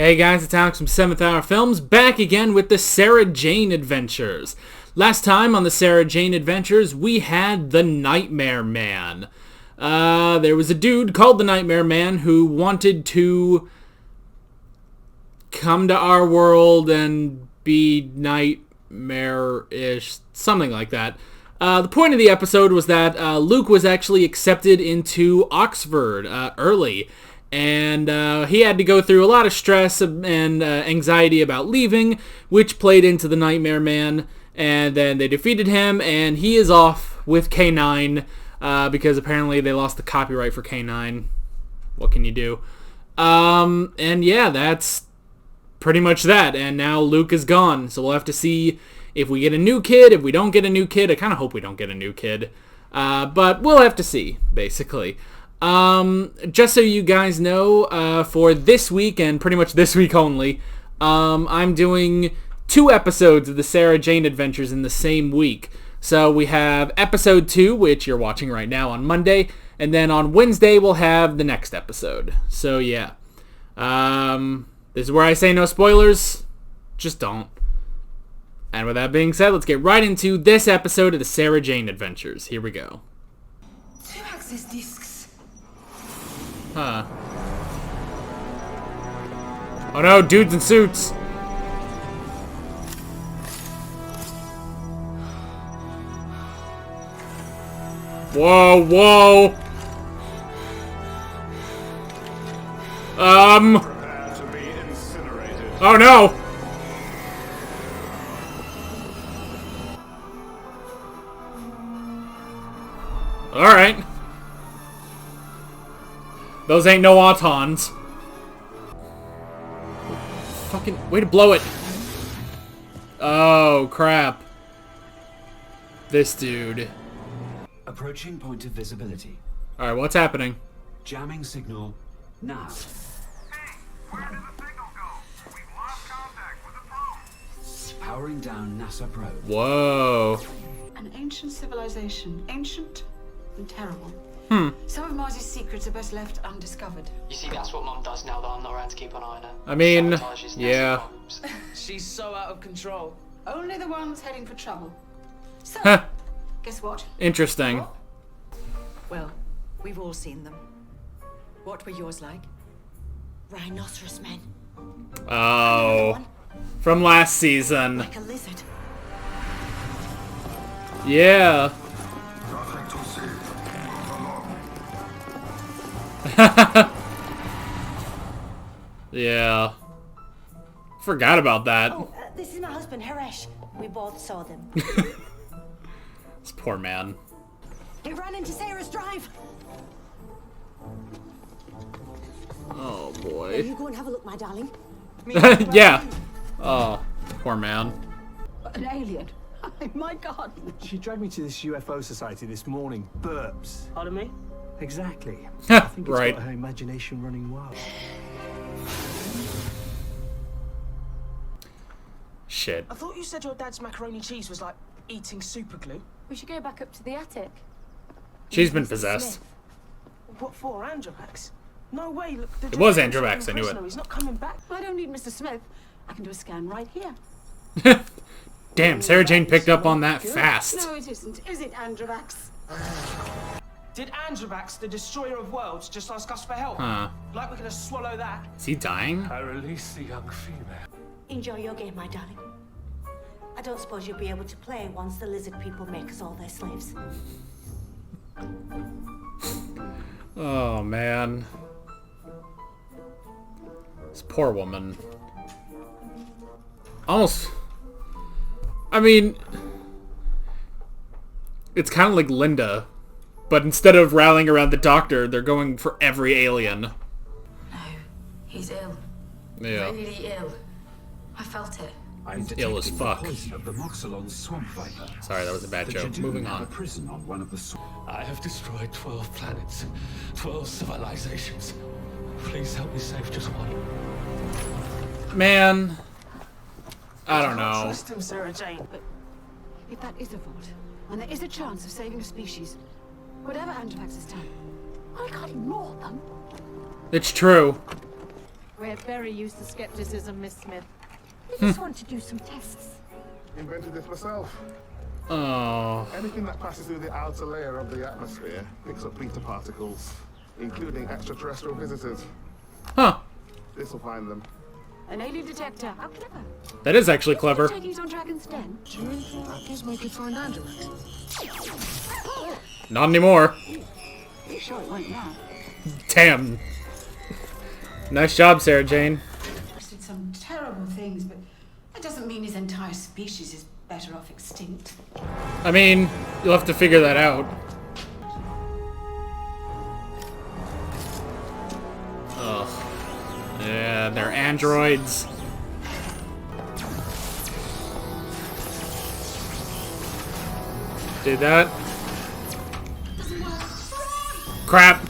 Hey guys, it's Alex from 7th Hour Films, back again with the Sarah Jane Adventures. Last time on the Sarah Jane Adventures, we had the Nightmare Man. There was a dude called the Nightmare Man who wanted to come to our world and be nightmare-ish, something like that. The point of the episode was that Luke was actually accepted into Oxford early. And he had to go through a lot of stress and anxiety about leaving, which played into the Nightmare Man. And then they defeated him, and he is off with K9 because apparently they lost the copyright for K9. What can you do? And yeah, that's pretty much that. And now Luke is gone, so we'll have to see if we get a new kid, if we don't get a new kid. I kind of hope we don't get a new kid. But we'll have to see, basically. Just so you guys know, for this week, and pretty much this week only, I'm doing 2 episodes of the Sarah Jane Adventures in the same week. So we have episode 2, which you're watching right now on Monday, and then on Wednesday we'll have the next episode. So yeah. This is where I say no spoilers. Just don't. And with that being said, let's get right into this episode of the Sarah Jane Adventures. Here we go. 2-axis discs. Huh. Oh no, dudes in suits! Whoa, whoa! Prepare to be incinerated. Oh no! Alright. Those ain't no autons. Fucking way to blow it. Oh, crap. This dude. Approaching point of visibility. Alright, what's happening? Jamming signal now. Hey, where did the signal go? We've lost contact with the probe. Powering down NASA probe. Whoa. An ancient civilization. Ancient and terrible. Some of Mars's secrets are best left undiscovered. You see, that's what Mum does now that I'm not around to keep an eye on her. I mean, Sabotages yeah. NASA probes. She's so out of control. Only the ones heading for trouble. So, Huh. guess what? Interesting. Well, we've all seen them. What were yours like? Rhinoceros men. Oh. From last season. Like a lizard. Yeah. Yeah. Forgot about that. Oh, this is my husband, Haresh. We both saw them. This poor man. They ran into Sarah's drive. Oh Now boy. you go and have a look, my darling. Yeah. Oh, poor man. An alien. Oh my God. She dragged me to this UFO society this morning. Burps. Pardon me? Exactly. I think it's Right. got her imagination running wild. Shit. I thought you said your dad's macaroni cheese was like eating super glue. We should go back up to the attic. She's been possessed. What for, Androvax? No way, look. It was Androvax Androvax, I knew it. He's not coming back. I don't need Mr. Smith. I can do a scan right here. Damn, Sarah Jane picked up on that fast. No, it isn't. Is it, Androvax? Did Androvax, the destroyer of worlds, just ask us for help? Huh. Like we're gonna swallow that? Is he dying? I release the young female. Enjoy your game, my darling. I don't suppose you'll be able to play once the lizard people make us all their slaves. Oh, man. This poor woman. Almost... I mean... It's kind of like Linda. But instead of rallying around the doctor, they're going for every alien. No, he's ill. Yeah. Really ill. I felt it. I'm ill as detecting fuck. the poison of the Moxilon swamp viper. Sorry, that was a bad But joke. you do Moving have on. a prison on one of the I have destroyed 12 planets, 12 civilizations. Please help me save just one. Man. I don't can't know. Trust him, Sarah Jane. But if that is a vault, and there is a chance of saving a species, whatever Androvax has done, I can't ignore them. It's true. We're very used to skepticism, Miss Smith. I just want to do some tests. Invented this myself. Oh. Anything that passes through the outer layer of the atmosphere picks up beta particles, including extraterrestrial visitors. Huh. This will find them. An alien detector. How clever. That is actually clever. Taking on Dragon's Den. Do you really think that gizmo could find Andromax? Not anymore. You sure it won't now? Damn. Nice job, Sarah Jane. He's did some terrible things, but that doesn't mean his entire species is better off extinct. I mean, you'll have to figure that out. Ugh. Yeah, they're androids. Did that? Crap.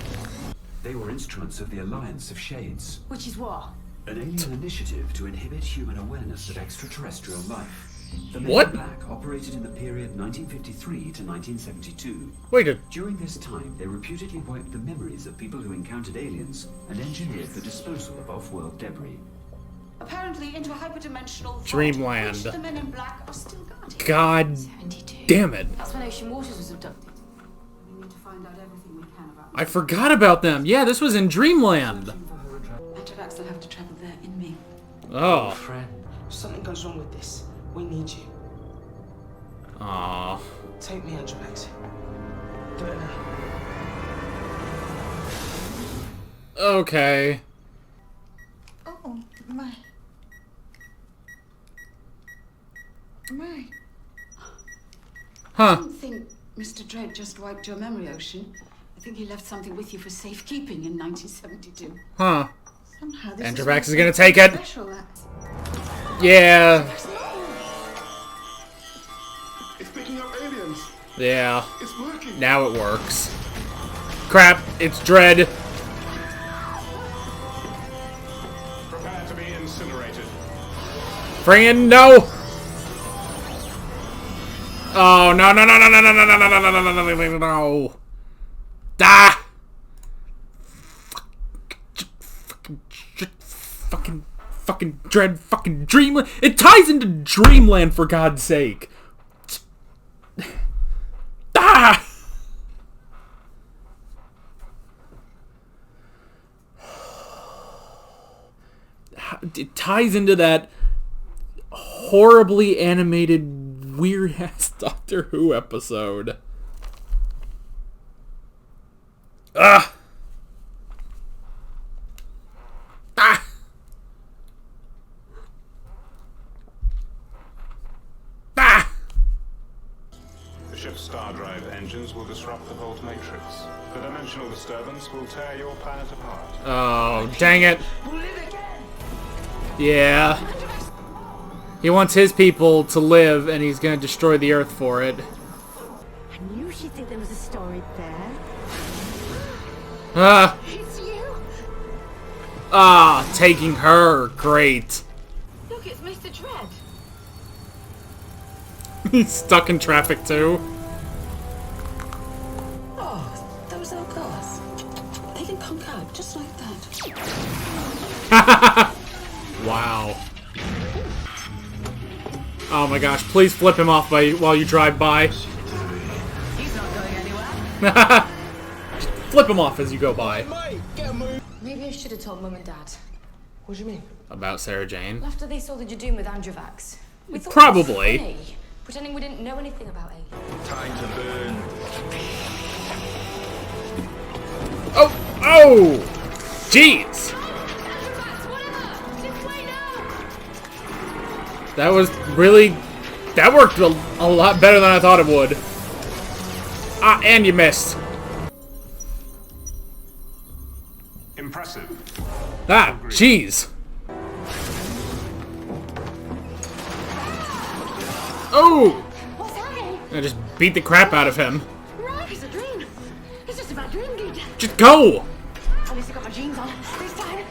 They were instruments of the Alliance of Shades, Which is what? an alien initiative to inhibit human awareness of extraterrestrial life. The Men What? in Black operated in the period 1953 to 1972. Wait a... During this time, they reputedly wiped the memories of people who encountered aliens and engineered the disposal of off-world debris. Apparently into a hyperdimensional vault, Dreamland. which the Men in Black are still guarding. God 72. damn it. That's when Ocean Waters was abducted. We need to find out everything we can about I forgot about them. Yeah, this was in Dreamland. Antivax will have to travel there in me. Oh. Friend, if something goes wrong with this, we need you. Aw. Take me, Andromax. Do it now. Okay. Oh, my. My. Huh. I don't think Mr. Dredd just wiped your memory, Ocean. I think he left something with you for safekeeping in 1972. Huh. Somehow this Andromax is gonna take it. Special, that. Yeah. It's picking up aliens. Yeah. It's working. Now it works. Crap. It's Dread. Prepare to be incinerated. Friggin' no. Oh, no, no, no, no, no, no, no, no, no, no, no, no, no, no, no. Ah! Fucking Dread, fucking Dreamland. It ties into Dreamland, for God's sake. Ah! It ties into that horribly animated, weird-ass Doctor Who episode. Ah! Ah! Ah! The ship's star drive engines will disrupt the Volt Matrix. The dimensional disturbance will tear your planet apart. Oh, dang it. Yeah. He wants his people to live, and he's gonna destroy the Earth for it. I knew she'd think there was a story there. Ah! It's you! Ah, taking her. Great. Look, it's Mr. Dredd. He's stuck in traffic, too. Oh, those old cars. They can punk out just like that. Wow. Oh my gosh, please flip him off while you drive by. He's not going anywhere. Just flip him off as you go by. Maybe I should have told Mum and Dad. What do you mean? About Sarah Jane. After they saw the Jadoon with Androvax. We thought Probably. it was funny, pretending we didn't know anything about aliens. Time to burn. Oh! Oh! Jeez! That was really... That worked a lot better than I thought it would. Ah, and you missed. Impressive. Ah, jeez. Oh! What's happening? I just beat the crap out of him. Right, it's a dream. It's just a bad dream, dude. Just go! At least I got my jeans on this time.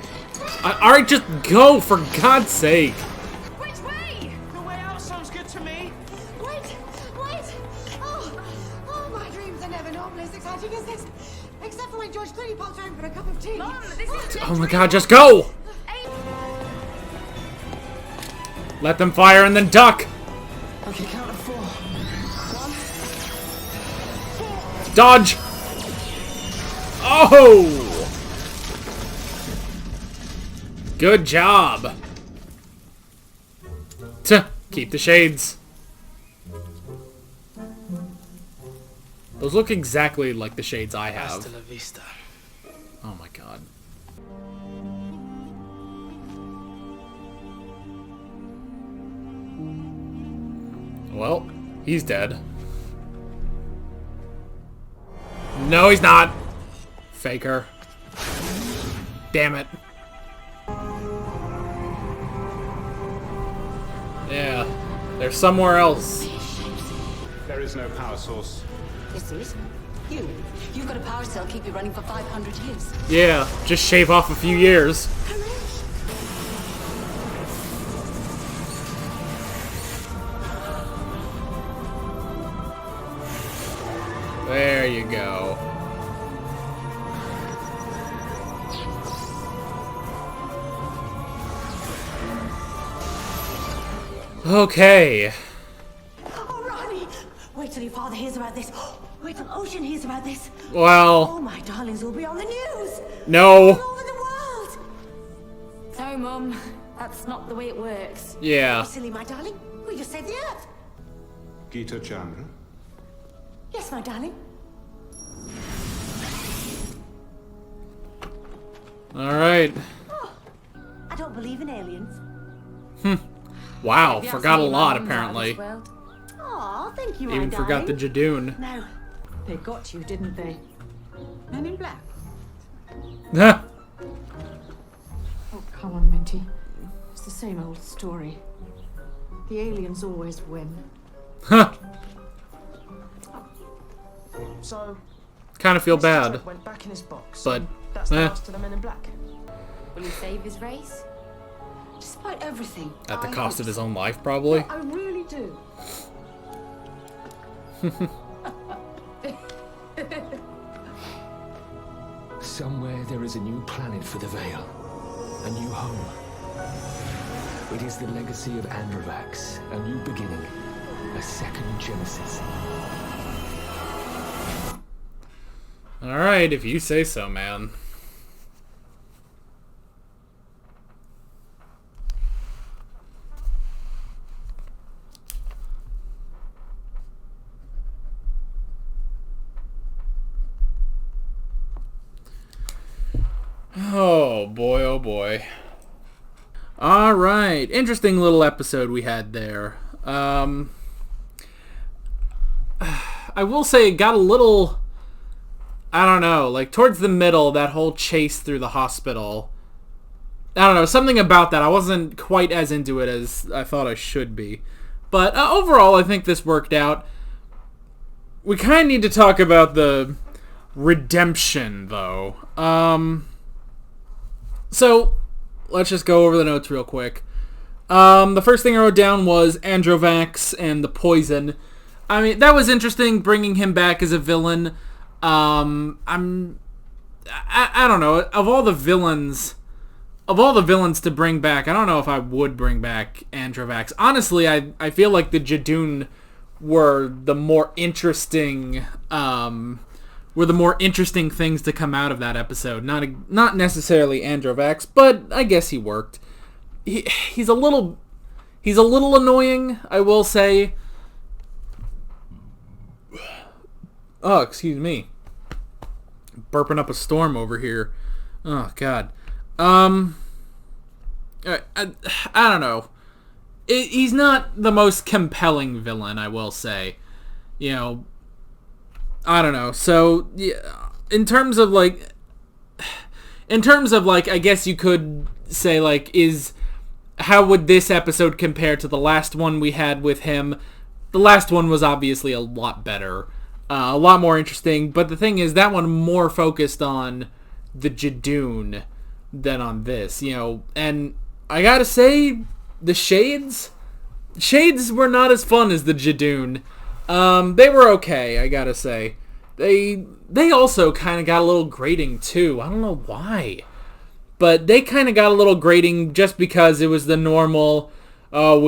Alright, just go, for God's sake. Which way? The way out sounds good to me. Wait! Oh, my dreams are never normally as exciting as this. Except for when George Clooney pops home for a cup of tea. Mum, this is Oh my God, just go! aliens. Let them fire and then duck. Okay, count of 4. 1. Dodge. Oh! Good job. Keep the shades. Those look exactly like the shades I have. Hasta la vista. Oh my god. Well, he's dead. No, he's not. Faker. Damn it. Yeah, they're somewhere else. There is no power source. This is? You've got a power cell keep you running for 500 years. Yeah, just shave off a few years. There you go. Okay. Oh, Ronnie! Wait till your father hears about this. Wait till Ocean hears about this. Well... Oh, my darlings will be on the news. No. All over the world. No, Mum. That's not the way it works. Yeah. Oh, silly, my darling. We just saved the Earth. Gita Chandra? Yes, my darling. Alright. Oh, I don't believe in aliens. Wow, Maybe that's forgot a me, lot Mum, apparently. out of this world. Oh, thank you, my Even forgot the darling. Jadoon. No, they got you, didn't they? Men in black. Huh. Oh, come on, Minty. It's the same old story. The aliens always win. Huh. So, Kind of feel Mr. bad. Dredd went back in his box. But, and that's the eh. last of the Men in Black. Will he save his race? Despite everything. At the I cost hope of his so. own life, probably. I really do. Somewhere there is a new planet for the Veil. A new home. It is the legacy of Androvax. A new beginning. A second Genesis. Alright, if you say so, man. Oh boy, oh boy. Alright, interesting little episode we had there. I will say it got a little... I don't know, like towards the middle, that whole chase through the hospital. I don't know, something about that. I wasn't quite as into it as I thought I should be. But overall, I think this worked out. We kind of need to talk about the redemption, though. So, let's just go over the notes real quick. The first thing I wrote down was Androvax and the poison. I mean, that was interesting, bringing him back as a villain. I don't know. Of all the villains to bring back, I don't know if I would bring back Androvax. Honestly, I feel like the Jadoon were the more interesting things to come out of that episode. Not necessarily Androvax, but I guess he worked. He's a little annoying, I will say. Oh, excuse me. Burping up a storm over here. Oh, God. I don't know. He's not the most compelling villain, I will say. You know, I don't know. So, yeah, in terms of, like, I guess you could say, like, how would this episode compare to the last one we had with him? The last one was obviously a lot better. A lot more interesting, but the thing is, that one more focused on the Jadoon than on this, you know, and I gotta say, the Shades were not as fun as the Jadoon. They were okay, I gotta say. They also kind of got a little grating, too. I don't know why. But they kind of got a little grating just because it was the normal, oh,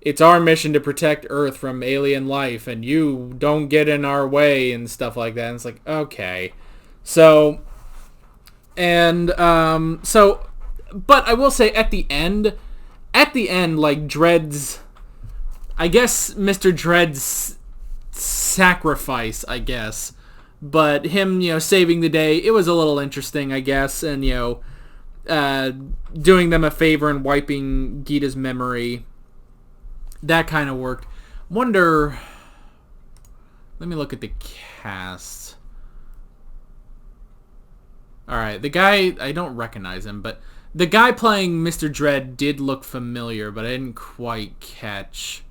it's our mission to protect Earth from alien life, and you don't get in our way and stuff like that. And it's like, okay. So, but I will say at the end, like Dredd's, I guess Mr. Dredd's sacrifice, I guess, but him, saving the day, it was a little interesting, I guess, and, doing them a favor and wiping Gita's memory, that kind of worked. Let me look at the cast. Alright, the guy, I don't recognize him, but the guy playing Mr. Dredd did look familiar, but I didn't quite catch.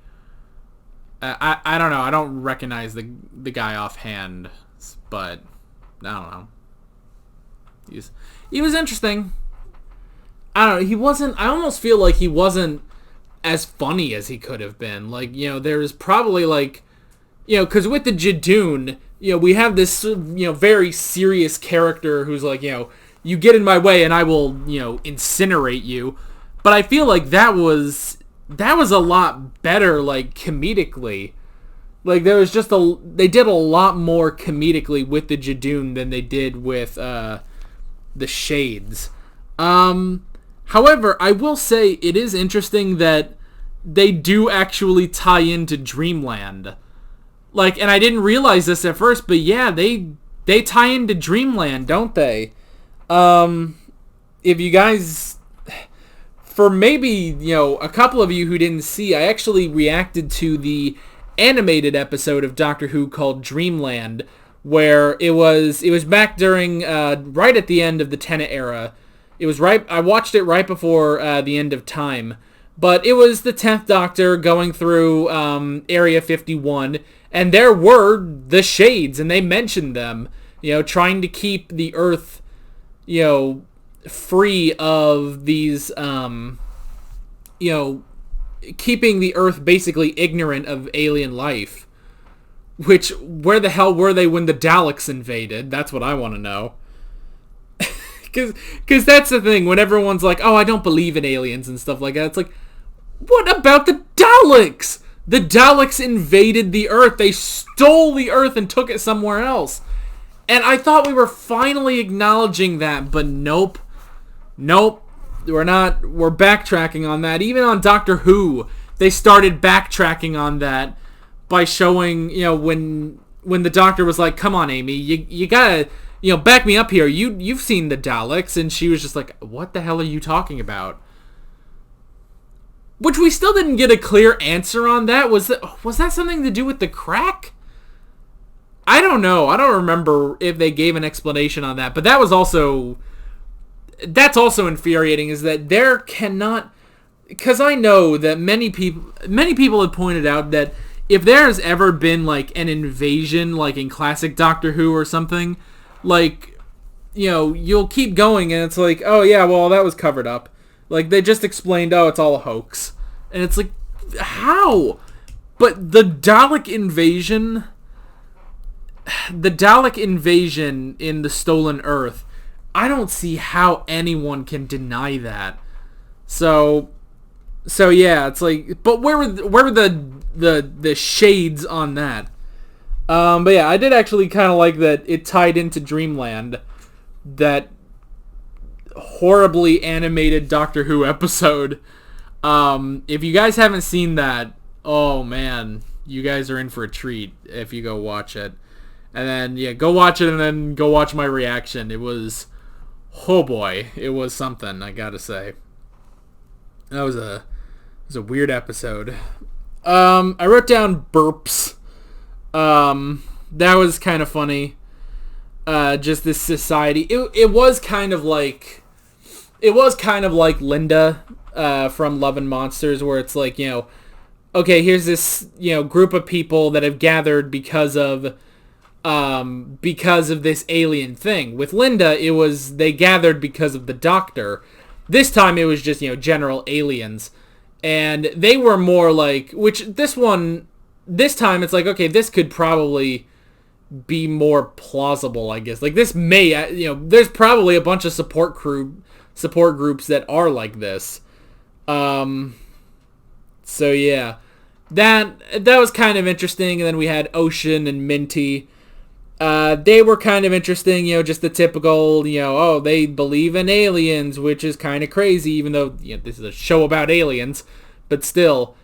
I don't know. I don't recognize the guy offhand, but I don't know. He was interesting. I don't know. He wasn't. I almost feel like he wasn't as funny as he could have been. Like, there was probably like, because with the Jadoon, we have this, very serious character who's like, you get in my way and I will, incinerate you. But I feel like that was a lot better, like, comedically. Like, they did a lot more comedically with the Jadoon than they did with the Shades. However, I will say it is interesting that they do actually tie into Dreamland. Like, and I didn't realize this at first, but yeah, they tie into Dreamland, don't they? If you guys, for maybe, a couple of you who didn't see, I actually reacted to the animated episode of Doctor Who called Dreamland, where it was back during, right at the end of the Tennant era. I watched it right before the end of time, but it was the 10th Doctor going through Area 51, and there were the Shades, and they mentioned them, trying to keep the Earth, free of these, keeping the Earth basically ignorant of alien life. Which, where the hell were they when the Daleks invaded? That's what I want to know. Because that's the thing, when everyone's like, oh, I don't believe in aliens and stuff like that, it's like, what about the Daleks? The Daleks invaded the Earth. They stole the Earth and took it somewhere else. And I thought we were finally acknowledging that, but nope. We're not. We're backtracking on that. Even on Doctor Who, they started backtracking on that by showing, when the Doctor was like, come on, Amy, you gotta, back me up here. You've seen the Daleks. And she was just like, what the hell are you talking about? Which we still didn't get a clear answer on that. Was that something to do with the crack? I don't know. I don't remember if they gave an explanation on that. But that's also infuriating, is that there cannot, because I know that many people have pointed out that if there's ever been like an invasion, like in classic Doctor Who or something, like, you'll keep going and it's like, oh yeah, well, that was covered up. Like, they just explained, oh, it's all a hoax. And it's like, how? But the Dalek invasion in the Stolen Earth, I don't see how anyone can deny that. So yeah, it's like, but where were the Shades on that? But yeah, I did actually kind of like that it tied into Dreamland, that horribly animated Doctor Who episode. If you guys haven't seen that, oh man, you guys are in for a treat if you go watch it. And then, yeah, go watch it and then go watch my reaction. It was, oh boy, it was something, I gotta say. It was a weird episode. I wrote down burps. That was kind of funny. Just this society. It was kind of like Linda from Love and Monsters, where it's like, okay, here's this, group of people that have gathered because of this alien thing. With Linda, they gathered because of the Doctor. This time it was just, general aliens. And they were more like, this time it's like, okay, this could probably be more plausible, I guess. Like, this may, there's probably a bunch of support groups that are like this. So yeah, that was kind of interesting. And then we had Ocean and Minty. They were kind of interesting, just the typical, oh, they believe in aliens, which is kind of crazy, even though this is a show about aliens, but still,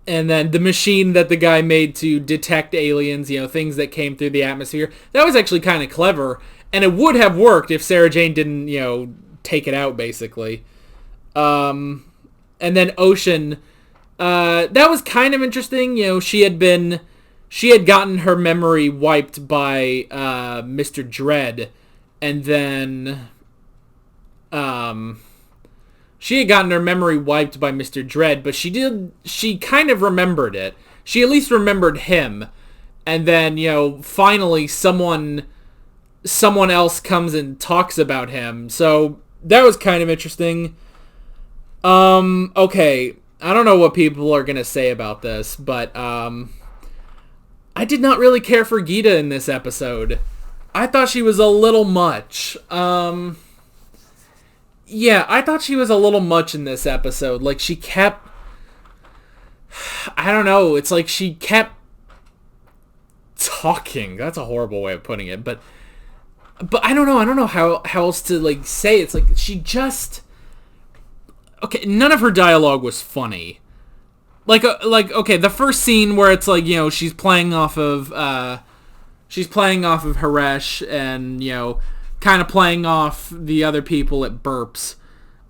and then the machine that the guy made to detect aliens, things that came through the atmosphere, that was actually kind of clever, and it would have worked if Sarah Jane didn't, take it out, basically. And then Ocean, that was kind of interesting, she had gotten her memory wiped by Mr. Dread, and then she had gotten her memory wiped by Mr. Dread, but she kind of remembered it. She at least remembered him, and then, finally someone else comes and talks about him, so that was kind of interesting. Okay, I don't know what people are gonna say about this, but, I did not really care for Gita in this episode. I thought she was a little much. Yeah, I thought she was a little much in this episode. Like, she kept... I don't know, it's like she kept talking. That's a horrible way of putting it, but I don't know how else to, like, say it. It's like, she just... Okay, none of her dialogue was funny. Like, okay, the first scene where it's like, she's playing off of Haresh and, kind of playing off the other people at Burps.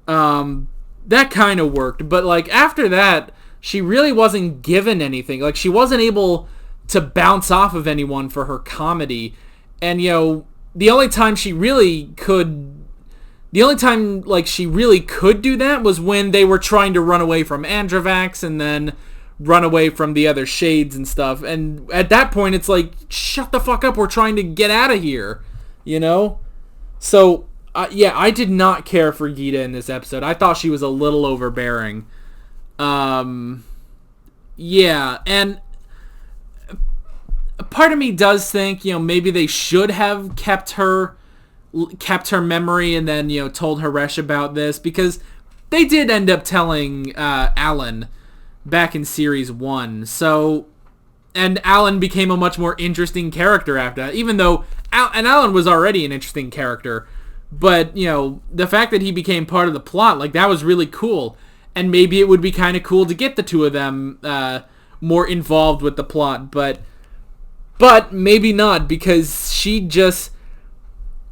That kind of worked, but, like, after that, she really wasn't given anything. Like, she wasn't able to bounce off of anyone for her comedy. And, the only time she really could do that was when they were trying to run away from Androvax and then run away from the other shades and stuff. And at that point, it's like, shut the fuck up, we're trying to get out of here, So, yeah, I did not care for Gita in this episode. I thought she was a little overbearing. Yeah, and part of me does think, maybe they should have kept her memory and then, told Haresh about this, because they did end up telling Alan back in Series 1. So, and Alan became a much more interesting character after that, even though Alan was already an interesting character. But, the fact that he became part of the plot, like, that was really cool. And maybe it would be kind of cool to get the two of them more involved with the plot. But maybe not, because she just...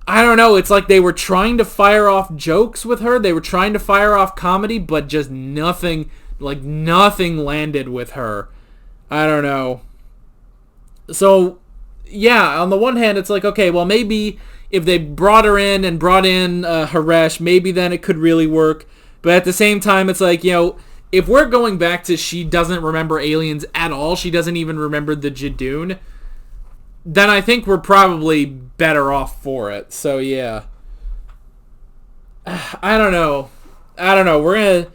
I don't know, it's like they were trying to fire off jokes with her. They were trying to fire off comedy, but just nothing landed with her. I don't know. So, yeah, on the one hand, it's like, okay, well, maybe if they brought her in and brought in Haresh, maybe then it could really work. But at the same time, it's like, if we're going back to she doesn't remember aliens at all, she doesn't even remember the Jadoon, then I think we're probably better off for it. So, yeah. I don't know. We're gonna...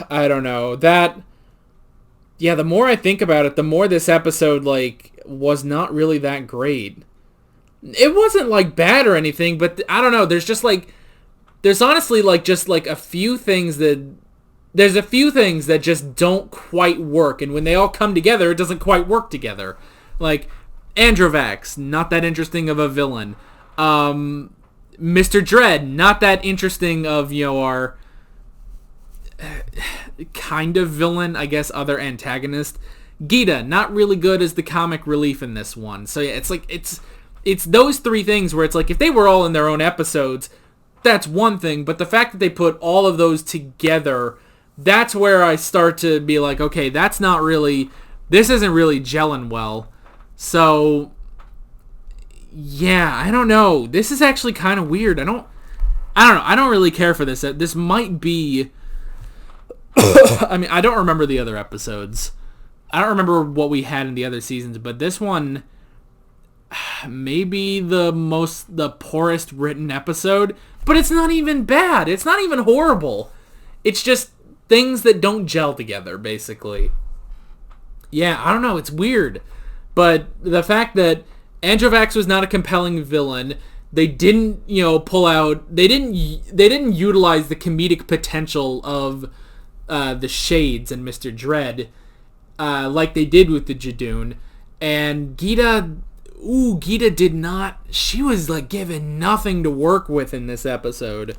I don't know. Yeah, the more I think about it, the more this episode, like, was not really that great. It wasn't, like, bad or anything, but I don't know. There's just, like... There's honestly, like, just, like, a few things that... There's a few things that just don't quite work, and when they all come together, it doesn't quite work together. Like, Androvax, not that interesting of a villain. Mr. Dread, not that interesting of, our kind of villain, I guess, other antagonist. Gita, not really good as the comic relief in this one. So yeah, it's like, it's those three things where it's like, if they were all in their own episodes, that's one thing, but the fact that they put all of those together, that's where I start to be like, okay, this isn't really gelling well. So, yeah, I don't know. This is actually kind of weird. I don't know. I don't really care for this. This might be... I mean, I don't remember the other episodes. I don't remember what we had in the other seasons, but this one maybe the poorest written episode, but it's not even bad. It's not even horrible. It's just things that don't gel together, basically. Yeah, I don't know. It's weird. But the fact that Androvax was not a compelling villain, they didn't, pull out. They didn't utilize the comedic potential of the Shades and Mr. Dread like they did with the Jadoon. And Gita did not. She was like given nothing to work with in this episode.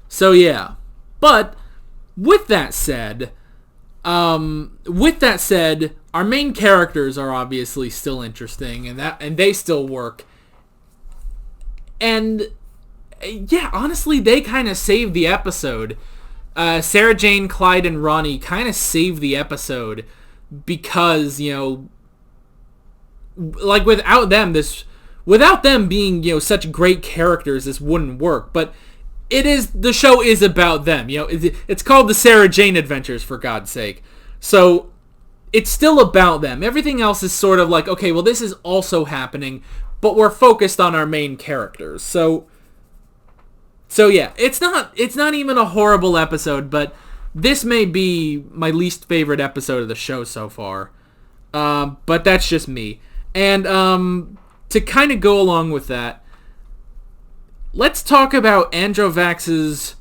So yeah, but with that said, our main characters are obviously still interesting, and they still work. And yeah, honestly, they kind of saved the episode. Sarah Jane, Clyde, and Ronnie kind of saved the episode because, like without them being, such great characters, this wouldn't work. But the show is about them. It's called the Sarah Jane Adventures, for God's sake. So it's still about them. Everything else is sort of like, okay, well, this is also happening, but we're focused on our main characters. So yeah, it's not even a horrible episode, but this may be my least favorite episode of the show so far. But that's just me. And to kind of go along with that, let's talk about Androvax's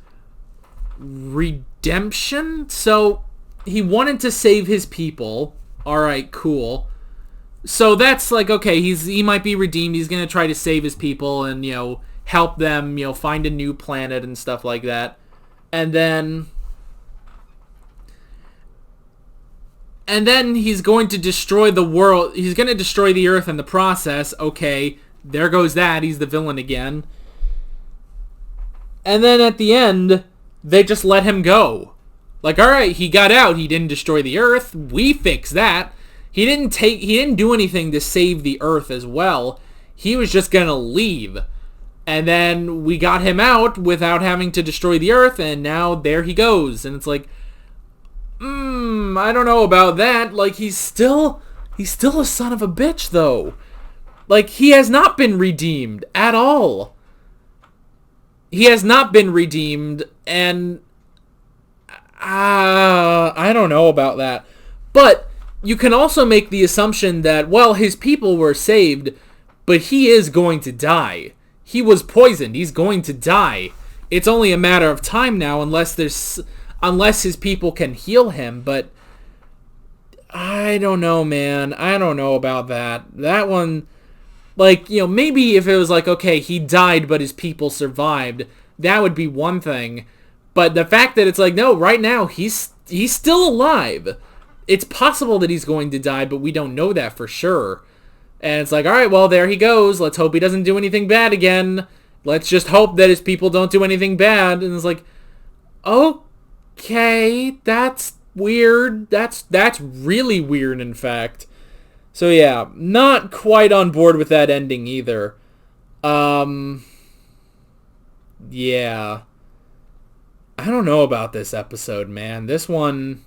redemption. So he wanted to save his people. All right, cool. So that's like, okay, he might be redeemed. He's going to try to save his people and, help them, find a new planet and stuff like that. And then he's going to destroy the world. He's going to destroy the Earth in the process. Okay, there goes that. He's the villain again. And then at the end, they just let him go. Like, all right, he got out. He didn't destroy the Earth. We fixed that. He didn't do anything to save the Earth as well. He was just going to leave. And then we got him out without having to destroy the Earth, and now there he goes. And it's like, I don't know about that. Like, he's still a son of a bitch, though. Like, he has not been redeemed at all. He has not been redeemed, and I don't know about that. But you can also make the assumption that, well, his people were saved, but he is going to die. He was poisoned. He's going to die. It's only a matter of time now, unless his people can heal him. But I don't know, man. I don't know about that. That one, like, maybe if it was like, okay, he died, but his people survived, that would be one thing. But the fact that it's like, no, right now, he's still alive. It's possible that he's going to die, but we don't know that for sure. And it's like, all right, well, there he goes. Let's hope he doesn't do anything bad again. Let's just hope that his people don't do anything bad. And it's like, okay, that's weird. That's really weird, in fact. So yeah, not quite on board with that ending either. Yeah. I don't know about this episode, man. This one,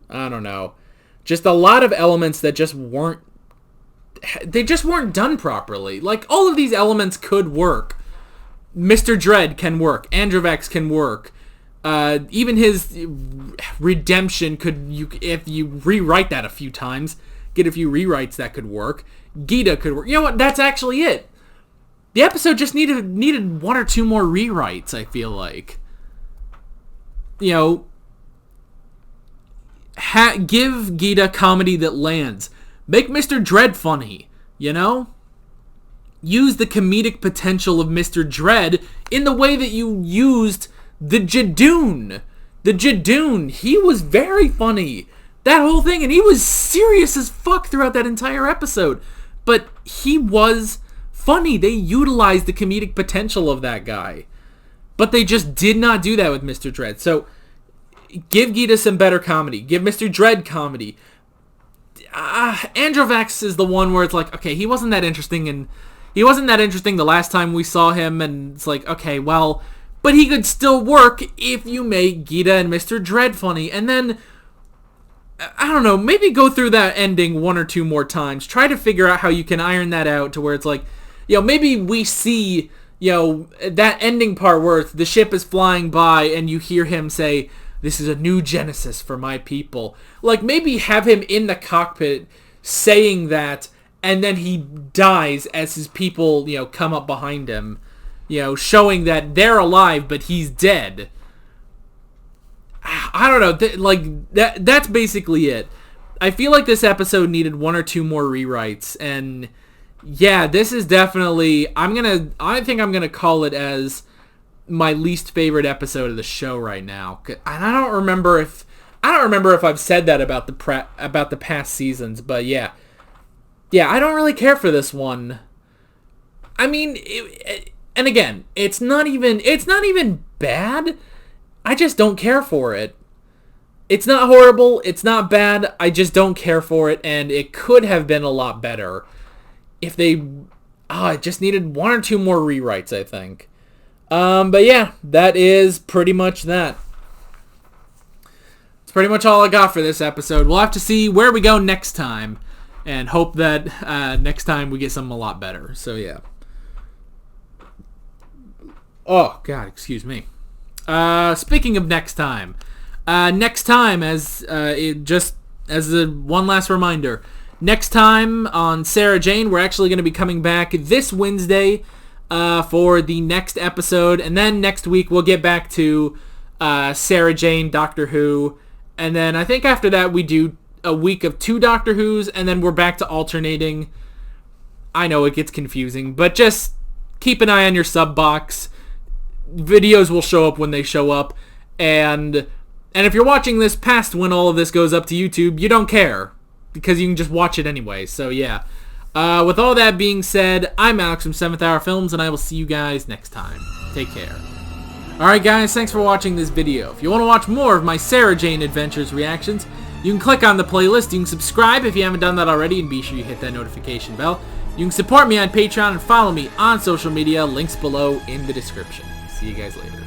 I don't know. Just a lot of elements that just weren't done properly. Like, all of these elements could work. Mr. Dread can work. Androvax can work. Even his redemption could, if you rewrite that a few times, get a few rewrites, that could work. Gita could work. You know what? That's actually it. The episode just needed one or two more rewrites, I feel like. Give Gita comedy that lands. Make Mr. Dread funny, Use the comedic potential of Mr. Dread in the way that you used the Jadoon. The Jadoon, he was very funny. That whole thing, and he was serious as fuck throughout that entire episode. But he was funny. They utilized the comedic potential of that guy. But they just did not do that with Mr. Dread. So, give Gita some better comedy. Give Mr. Dread comedy. Androvax is the one where it's like, okay, he wasn't that interesting the last time we saw him, and it's like, okay, well, but he could still work if you make Gita and Mr. Dread funny. And then, I don't know, maybe go through that ending one or two more times. Try to figure out how you can iron that out to where it's like, maybe we see, that ending part where the ship is flying by and you hear him say, "This is a new Genesis for my people." Like, maybe have him in the cockpit saying that and then he dies as his people, come up behind him, showing that they're alive, but he's dead. I don't know, that's basically it. I feel like this episode needed 1 or 2 more rewrites, and yeah, this is definitely, I think I'm gonna call it as my least favorite episode of the show right now. And I don't remember if I've said that about the past seasons, but yeah, I don't really care for this one. I mean, and again, it's not even bad. I just don't care for it. It's not horrible, it's not bad, I just don't care for it, and it could have been a lot better if they... it just needed 1 or 2 more rewrites, I think. But yeah, that is pretty much that. It's pretty much all I got for this episode. We'll have to see where we go next time, and hope that next time we get something a lot better. So yeah. Oh, God, excuse me. Speaking of next time, as one last reminder, next time on Sarah Jane, we're actually going to be coming back this Wednesday for the next episode, and then next week we'll get back to Sarah Jane, Doctor Who, and then I think after that we do a week of 2 Doctor Who's, and then we're back to alternating. I know it gets confusing, but just keep an eye on your sub box. Videos will show up when they show up, and if you're watching this past when all of this goes up to YouTube, you don't care, because you can just watch it anyway. So yeah, with all that being said, I'm Alex from 7th Hour Films, and I will see you guys next time. Take care. Alright guys, thanks for watching this video. If you want to watch more of my Sarah Jane Adventures reactions, you can click on the playlist, you can subscribe if you haven't done that already, and be sure you hit that notification bell. You can support me on Patreon and follow me on social media, links below in the description. See you guys later.